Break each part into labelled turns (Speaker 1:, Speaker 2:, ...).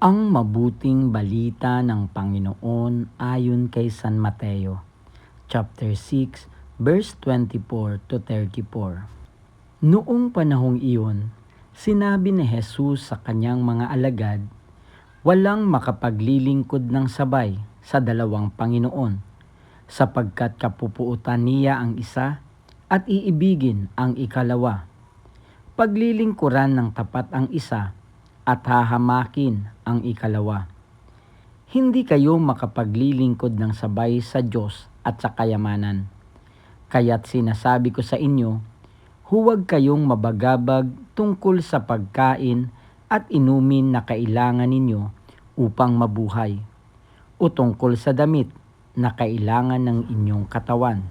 Speaker 1: Ang mabuting balita ng Panginoon ayon kay San Mateo, chapter 6, verse 24 to 34. Noong panahong iyon, sinabi ni Jesus sa kanyang mga alagad, walang makapaglilingkod ng sabay sa dalawang Panginoon, sapagkat kapupuutan niya ang isa at iibigin ang ikalawa. Paglilingkuran ng tapat ang isa at hahamakin ang ikalawa. Hindi kayo makapaglilingkod ng sabay sa Diyos at sa kayamanan. Kaya't sinasabi ko sa inyo, huwag kayong mabagabag tungkol sa pagkain at inumin na kailangan ninyo upang mabuhay, o tungkol sa damit na kailangan ng inyong katawan.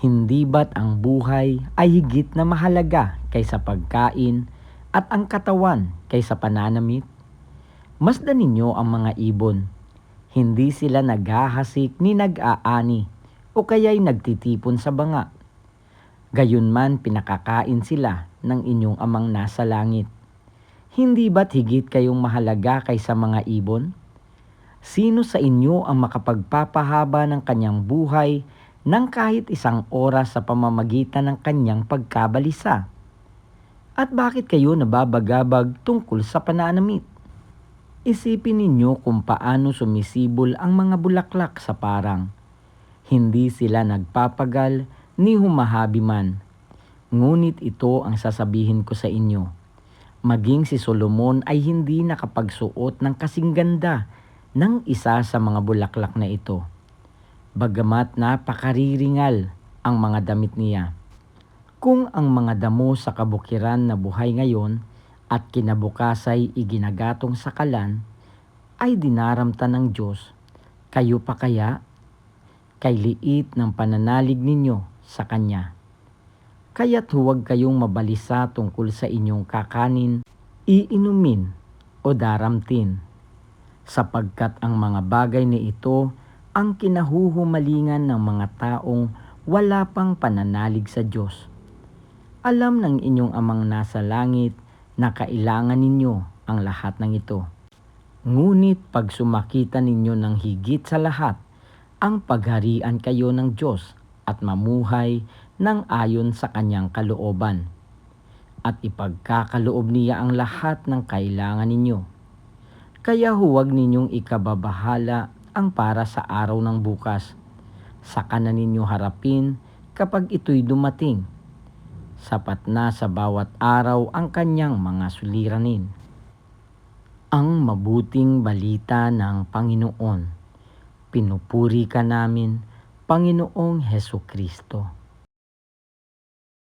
Speaker 1: Hindi ba't ang buhay ay higit na mahalaga kaysa pagkain at ang katawan kaysa pananamit? Masdan ninyo ang mga ibon. Hindi sila naghahasik ni nag-aani o kaya'y nagtitipon sa banga. Gayunman pinakakain sila ng inyong amang nasa langit. Hindi ba't higit kayong mahalaga kaysa mga ibon? Sino sa inyo ang makapagpapahaba ng kanyang buhay ng kahit isang oras sa pamamagitan ng kanyang pagkabalisa? At bakit kayo nababagabag tungkol sa pananamit? Isipin ninyo kung paano sumisibol ang mga bulaklak sa parang. Hindi sila nagpapagal ni humahabi man. Ngunit ito ang sasabihin ko sa inyo. Maging si Solomon ay hindi nakapagsuot ng kasing ganda ng isa sa mga bulaklak na ito. Bagamat napakariringal ang mga damit niya. Kung ang mga damo sa kabukiran na buhay ngayon at kinabukasay iginagatong sa kalan ay dinaramta ng Diyos, kayo pa kaya? Kay liit ng pananalig ninyo sa Kanya. Kaya't huwag kayong mabalisa tungkol sa inyong kakanin, iinumin o daramtin, sapagkat ang mga bagay na ito ang kinahuhumalingan ng mga taong wala pang pananalig sa Diyos. Alam ng inyong amang nasa langit na kailangan ninyo ang lahat ng ito. Ngunit pag sumakita ninyo ng higit sa lahat, ang pagharian kayo ng Diyos at mamuhay ng ayon sa kanyang kalooban. At ipagkakaloob niya ang lahat ng kailangan ninyo. Kaya huwag ninyong ikababahala ang para sa araw ng bukas. Saka na ninyo harapin kapag ito'y dumating. Sapat na sa bawat araw ang kanyang mga suliranin. Ang mabuting balita ng Panginoon. Pinupuri ka namin, Panginoong Hesukristo.